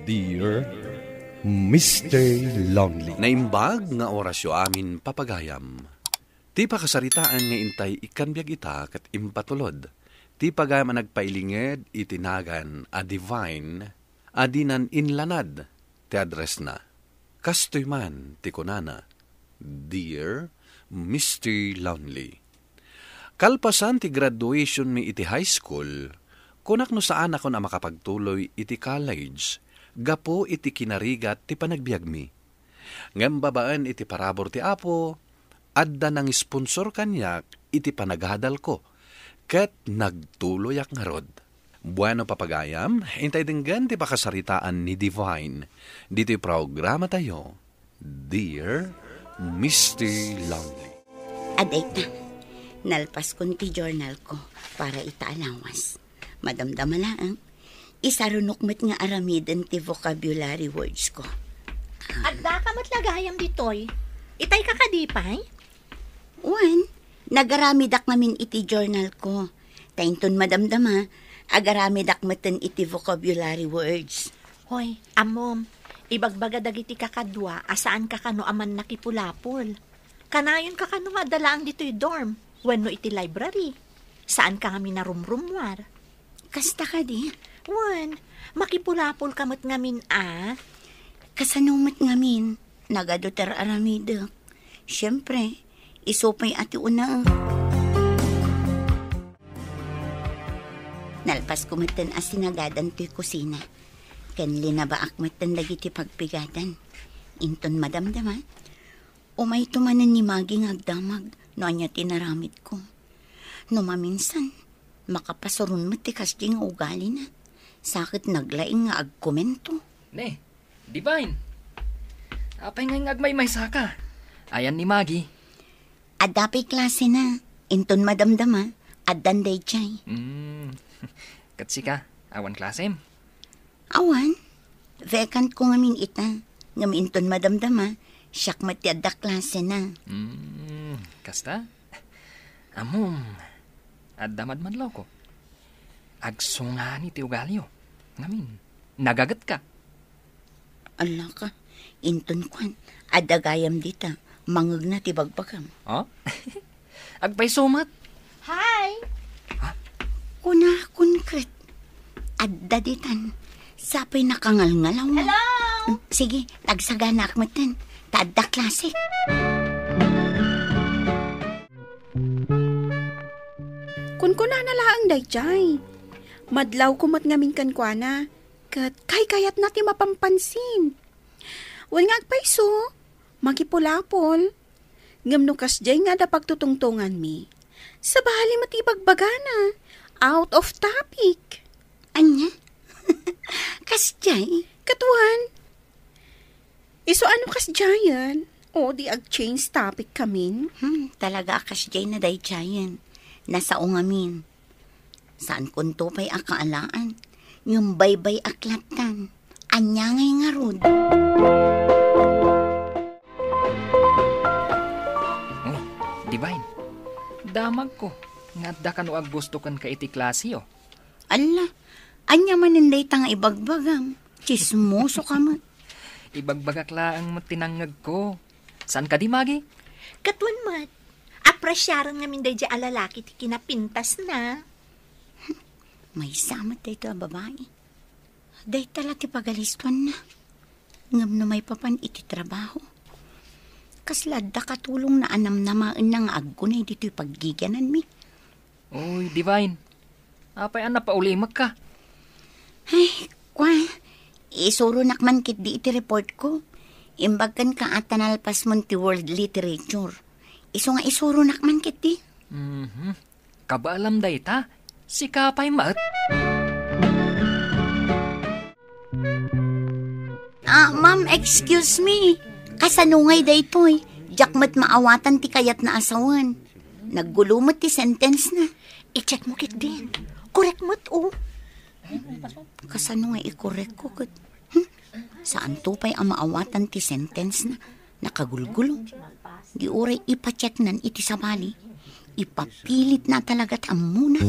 Dear Mr. Lonely. Naimbag nga orasyo amin papagayam. Ti pakasaritaan nga intay ikanbiag ita kat impatulod. Ti pagayam nagpailinged itinagan a divine adinan inlanad ti address na. Kastoy man ti kunana. Dear Mr. Lonely. Kalpasan ti graduation mi iti high school, kunak no saan ako na makapagtuloy iti college, gapo iti kinarigat ti panagbiag mi. Ngem babaan iti parabor ti Apo, adda nang sponsor kanyak iti panaghadal ko, ket nagtuloyak nga rod. Bueno papagayam, intay dinggan ti pakasaritaan ni Divine, dito programa tayo, Dear Mr. Lonely. Aday na, nalpas ko ti journal ko para itaalawas. Madamdama lang, isarunok met nga aramiden ti vocabulary words ko. Adda ka matlagayam ditoy. Itay ka kadipay? Wan, nagaramidak namin iti journal ko. Tainton madamdama, agaramidak meten iti vocabulary words. Hoy, amom, ibagbaga dagiti kakadwa, asaan ka kano aman nakipulapol. Kanayon ka kano nga dalaang dito'y dorm, wenno iti library. Saan ka kami narumrumwar? Kasta ka di? Wan, makipulapol kamot ngamin Kasanumat ngamin, nagadoter aramidak. Siyempre, isopay ati una. Nalpas kumatan as sinagadan to'y kusina. Kanli na ba akmatan dagiti pagpigatan. Inton madamdama, umay tumanan ni Maging agdamag no anya tinaramid ko. No maminsan, makapasurun mo ti kasdi nga ugali na. Sakit naglaing nga agkomento. Ne, Divine. Apay nga agmay saka. Ayan ni Maggie. Adapay klase na. Inton madamdama, addan day chay. Katsi ka, awan klasem. Awan, vacant ko ngamin ita. Ngam inton madamdama, siyak mati adda klase na. Kasta? Amom, addamad man law ko. Agsungani ti ugalyo. Ngamin, nagagat ka. Ala ka, inton kwan, adagayam dita, mangag na ti bagbagam. Oh? Agpay sumat. Hi! Kuna kunkret, adda ditan, sapay nakangalngalaw mo. Hello! Sige, tagsagana akmatan, taadda klase. Kun na laang dayjay. Madlaw kumat ngamin kankwana, kat kayat na ti mapampansin. Wan nga agpayso, magipulapol. Ngam no kasjay nga da pagtutungtungan mi. Sa bahali matibagbagana, out of topic. Anya? Kasjay? Katuan. Iso ano kasjayan? O di ag-change topic kamin? Talaga kasjay na dayjayan. Nasa ungamin. Saan kunto pa'y akaalaan? Yung baybay aklatan. Anya ngay nga rod. Oh, Divine. Damag ko. Nga ka no aggusto kan ka iti klase, oh. Ala, anya maninday tang ibagbagam. Chismoso ka mo. Ibagbagak laang matinangag ko. Saan ka di, Maggie? Katwan mat, aprasyaran ngamin day dya alalaki ti kinapintas na. May samat dito a babae. Day tala ti pagalistuan na. Ngam na may papan iti trabaho. Kasladda katulong na anam-namaan na nga aggunay dito yung paggiganan mi. Uy, Divine. Apay na paulimak ka. Ay, kwa. Isuro nakman kit di iti report ko. Imbagkan ka at tanalpas mo ti world literature. Iso nga isuro nakman kit di. Kabaalam day ta. Si Kapay Mat. Ma'am, excuse me. Kasanungay day to'y. Jakmat maawatan ti kayat na asawan. Naggulumot ti sentence na. I-check mo kit din. Correct mo't Kasanungay i-correct ko kat. Saan to pa'y ang maawatan ti sentence na. Nakagulgulo. Di oray ipacheck nan iti sabali. Ipapilit na talaga't ang muna.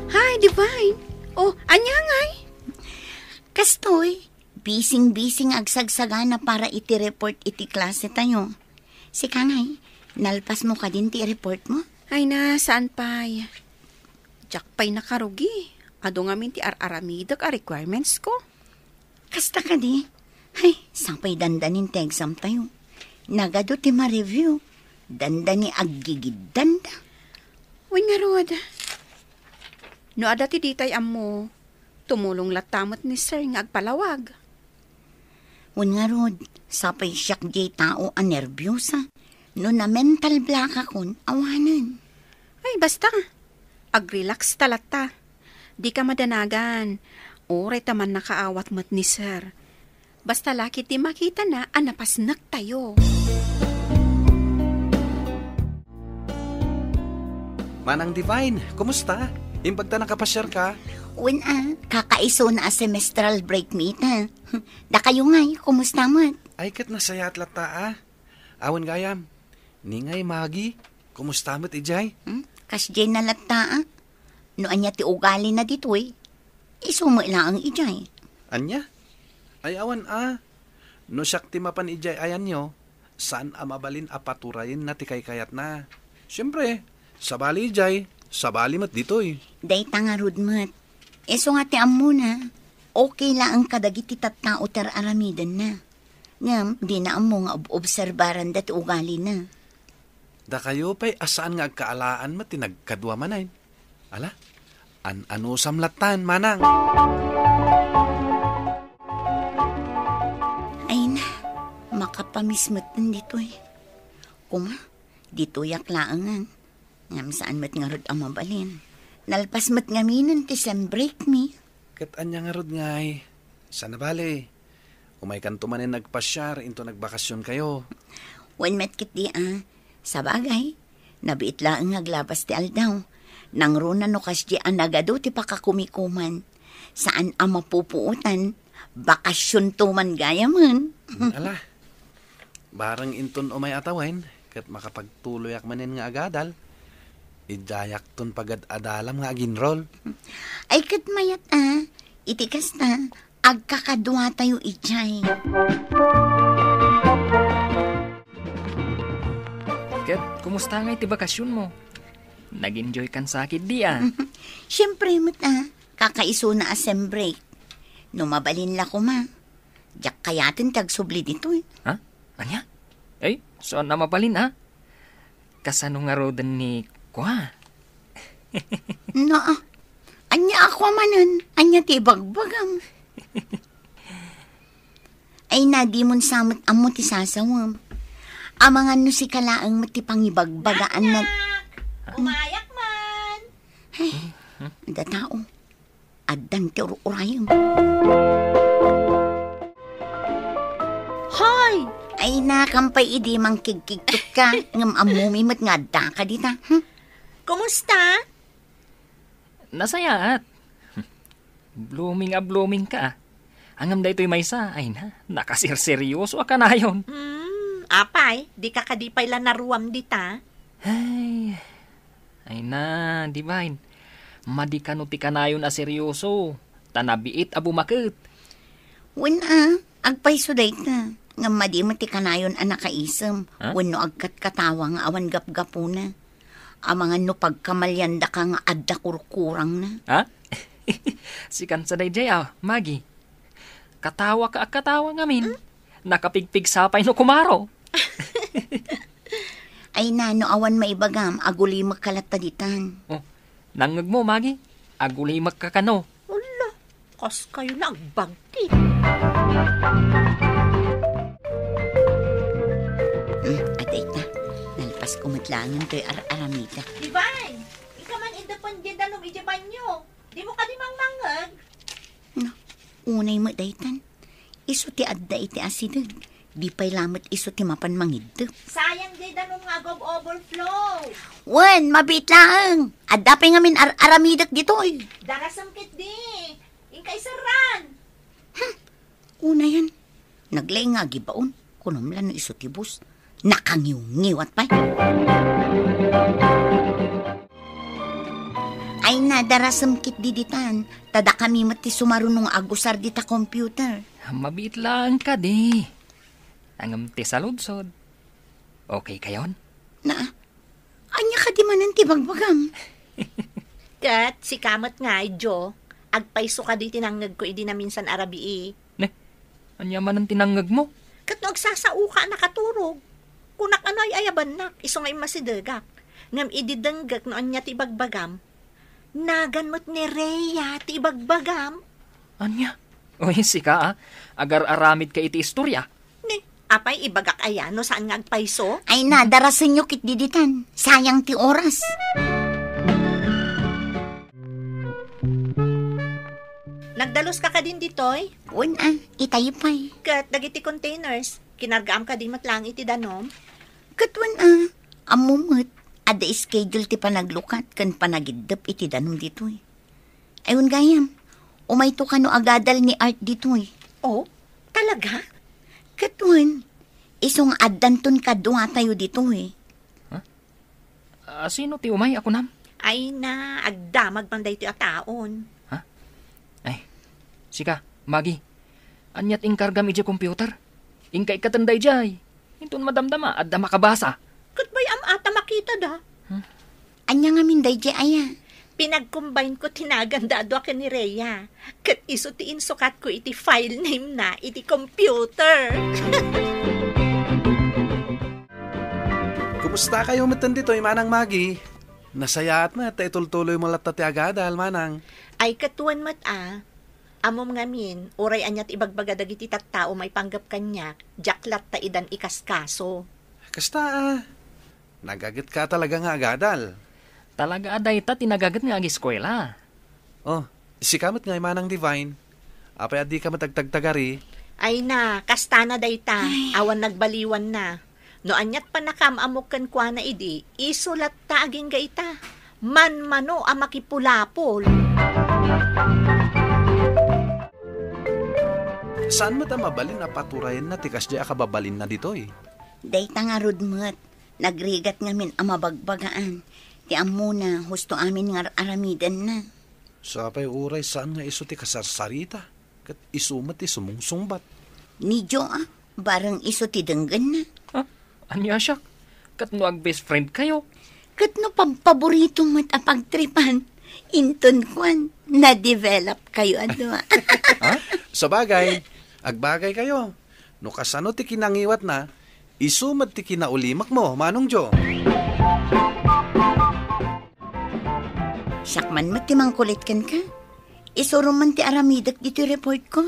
Hi, Divine. Oh, anya ngay? Kastoy, bising-bising agsagsagana para iti-report iti klase tayo. Si Kangay, nalpas mo ka din ti report mo? Ay na, saan pa'y? Jack pa'y nakarugi. Ado nga min ti araramidak a requirements ko. Kasta ka di. Ay, sapay dandanin ti exam tayo. Nagado ti ma-review. Dandani aggigid danda. Uy nga Rod. No ada ti ditay amo, tumulong latamot ni sir nga agpalawag. Uy nga Rod, sapay siyak di tao a nervyosa. No na mental block akon, awanan. Ay basta, ag-relax talata. Di ka madanagan. Oray taman nakaawat mat ni sir. Basta laki ti makita na anapasnak tayo. Manang Divine, kumusta? Impagta nakapasyar ka? Uy kakaiso na a semestral break meet ha. Da kayo ngay, kumusta mo? Ay kat nasaya at lata Awan gayam. Ningay Magi, kumusta mo't ijay? Kasjay na lata No anya ti ugali na ditoy. Isumo lang ang ijay. Anya? Ay awan No siyak ti mapan ijay ayan nyo, saan mabalin apaturayin na ti kaykayat na. Siyempre, sabali ijay, sabali mat ditoy. Day tangarud mat. Eso nga ti ammo na. Okay lang ang kadagiti tattao ter aramidan na. Ngam, di na ammo nga obserbaran dati ugali na. Da kayo pa'y asaan nga agkaalaan mat tinagkadwa manay. Ala, ano samlatan manang? Ay na, makapamismatan dito Kuma, dito yak laangan. Ngam saan mat nga rod ang mabalin. Nalpas mat nga minan ti sem break me. Kat anya nga rod ngay. Sana bale. Umay kan tumanin nagpasyar into nagbakasyon kayo. Wen met kit di Sa bagay, nabiit laang naglabas ti aldaw. Nang runa no kasdi anagado ti pakakumikuman. Saan ang mapupuutan? Bakasyon tuman gaya man. Ala, barang inton umay atawain, kat makapagtuloy akmanin nga agadal, idayak ton pagad adalam nga aginrol. Ay kat mayat itikas na, agkakadwa tayo ijay. Kat, kumusta nga iti bakasyon mo? Nag-enjoy kan sakit di Siyempre mat kakaiso na asem break. No mabalin la ko ma. Diyak kayatin tagsubli dito Ha? Anya? Ay, saan na mabalin Kasano nga rodan ni Kwa? No, anya ako manan. Anya ti bagbagam. Ay na di mon samot amo ti sasawam. Amangan no si kalaang mati pangibagbagaan na. Umayak man! Ay, da tao. Adan ti urayam. Hoy! Ay na, kampay idi mangkigkigtot ka. Ngam amumi mat nga da ka dita. Kumusta? Nasayaat. Blooming ka Angam da ito'y maysa. Ay na, nakasirseryoso ka na yun. Apay, di ka kadipay lang naruam dita. Ay na, Divine. Madikano ti kanayon a seryoso. Tanabiit a bumakit. Wen agpay suday na. Nga madi mo ti kanayon nakaisem. Wen no agkat katawa nga awan gap-gapuna. Amangan no pagkamalyanda ka nga adda kurkurang na. Sikan sa dayjay Magi. Katawa ngamin. Nakapigpig sapay no kumaro. Ay na, no awan maibagam, aguli magkalataditan. Nangag mo, Magi. Aguli magkakano. Wala, kas kayo nagbagti. Aday na, nalpas kumatlangan to'y aramita. Divine, ikaw man independent anong ijaban nyo. Di mo ka di mangmangag. No, unay mo daytan. Iso ti adda iti asidag. Di pa'y lamot iso ti mapan mangidap. Sayang di danong nga overflow. Wan, mabit lang. Adda pa nga min aramidak dito'y. Darasam kit di. Ingkay saran. Una yan. Naglay nga gibaon. Kunumlan no iso ti bus. Nakangiw-ngiwat pa. Ay nadarasam kit diditan. Tada kami mati sumarunong agusar dita computer. Mabit lang ka di. Ang ti saludsod. Okay kayon? Na, anya ka di manan ti bagbagam. Kat, si kamat nga, Jo. Agpaiso ka di tinanggag ko idi na minsan arabi Ne, anya man ang tinanggag mo? Kat no agsasao ka nakaturog. Kunak ano ay ayaban nak, iso ngay masidagak. Ngam ididanggak no anya ti bagbagam. Nagan mo't ni Rhea ti bagbagam. Anya? Oy, sika agar aramid ka iti istorya. Ne, apay ibagak ayan no saan nga agpaiso? Ay nadarasan nyo kit diditan. Sayang ti oras. Nagdalos ka din ditoy? Una, itayipay. Kat dagiti containers. Kinargaam ka din matlang iti danom. Katwan amumot. Ada schedule ti panaglukat kan panagidap iti danom ditoy. Ayun gayam, umayto ka no agadal ni Art ditoy. Oh, talaga? Katwan, isong addanton kadwa tayo ditoy. Sino ti umay ako nam? Ay na, agdamag panday ti ataon. Ay, sika, Magi. Anyat ingkargam iti computer. Ingka ikatanday jay. Intun madamdama at da makabasa. Kat bay ata makita da. Anya nga minday di aya. Pinag-combine ko tinaganda do ka ni Rhea. Kat iso ti insukat ko iti file name na iti computer. Kumusta kayo matan dito, Manang Magi? Nasayaat mo at itultuloy mo lahat ti agadal, Manang. Ay katuan mat Amom ngamin, oray anyat ibagbaga dagiti tattao may panggap kanyak, jaklat ta idan ikaskaso. Kasta nagagit ka talaga nga agadal. Talaga aday ta tinagagat nga agi eskwela. Oh, isikamot nga Manang Divine. Apay adi ka matagtagtagari. Ay na, kasta na dayta, awan nagbaliwan na. No anyat pa nakamamukan kwa na idi, isulat ta aging gaita. Man-mano a makipulapol. Saan mo ta mabalin na paturayan na tikas di akababalin na dito eh? Dayta nga rudmat. Nagrigat ngamin amabagbagaan. Ti amuna, husto amin nga aramidan na. Sapay uray saan nga iso ti kasarsarita? Kat isumat ti sumungsungbat. Ni Jo barang iso ti denggan na. Anya siya? Kat no ag best friend kayo? Kat no paborito mat apagtripan. Inton kwan, na-develop kayo adwa. Sa bagay, agbagay kayo. No kasano ti kinangiwat na, isumat ti kinaulimak mo, Manong Jo. Sakman mat ti mangkulit kan ka. Isuro man ti aramidak dito report ko.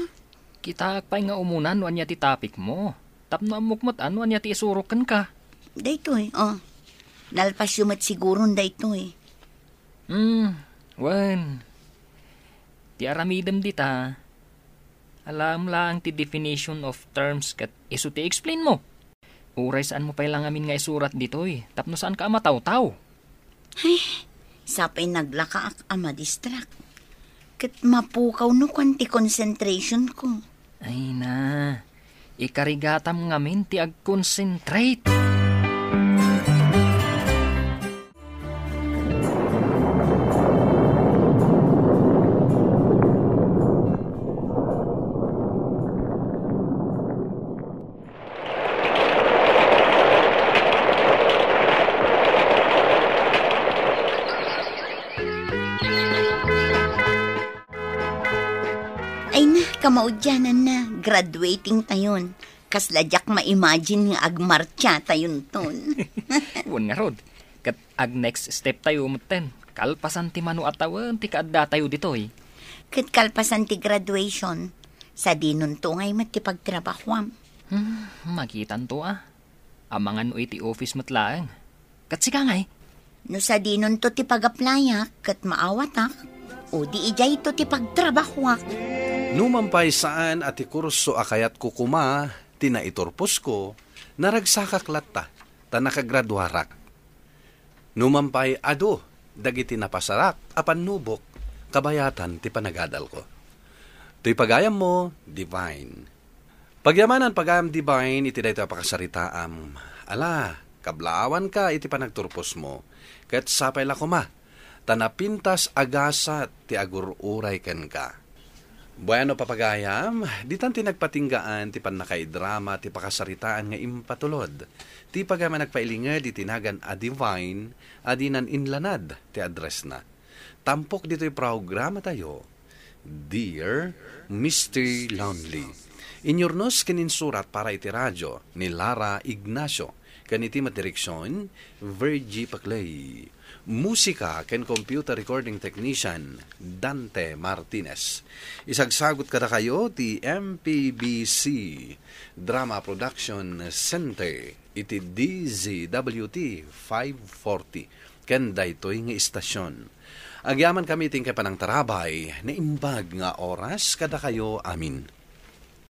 Kita pa nga umunan no anya ti topic mo. Tapno amukmat ano anya ti isurukan ka. Dayto nalpas yumat siguron dayto Wan. Ti aramidem dita. Alam lang ti definition of terms kat iso ti explain mo. Uray saan mo pailang amin nga isurat dito Tapno saan ka mataw-taw. Ay, sapay naglakaak distract. Kat mapukaw no kwanti concentration ko. Ay na. Ikarigatam ngamin ti ag-concentrate. Kamaudyanan na, graduating tayon. Kasladyak ma-imagine nga agmarcha tayon ton. Wan nga rod. Kat ag next step tayo umuten. Kalpasan ti manu atawan ti kaadda tayo dito Kat kalpasan ti graduation, sa dinon to ngay matipagtrabahwam. Magitan to Amangan o iti office matlaang. Kat sika ngay. No sa dinon to ti pag-aplaya, kat maawatak, o di ijay to ti pagtrabahwak. Numampay saan at ikurso akayat kukuma, tinaiturpos ko, naragsakaklat ta nakagraduarak. Numampay dagiti napasarak, apan nubok, kabayatan ti panagadal ko. To'y pagayam mo, divine. Pagyamanan pagayam divine, iti dayto pakasaritaam. Ala, kablaawan ka iti panagturpos mo, ket sapay la kuma, tanapintas agasat ti agururay ken ka. Bueno papagayam, di tan ti nagpatinggaan ti panakaidrama ti pakasaritaan nga impatulod. Ti pagama nagpailinged di tinagan a divine, adinan inlanad ti address na. Tampok dito'y programa tayo, Dear Mr. Lonely. Inyornos kininsurat para iti radyo ni Lara Ignacio. Kaniti matireksyon, Virgie Paclay. Musika ken computer recording technician, Dante Martinez. Isagsagot kada kayo ti MPBC Drama Production Center iti DZWT 540. Ken daytoy nga istasyon. Agyaman kami ting kapanang tarabay na imbag nga oras kada kayo amin.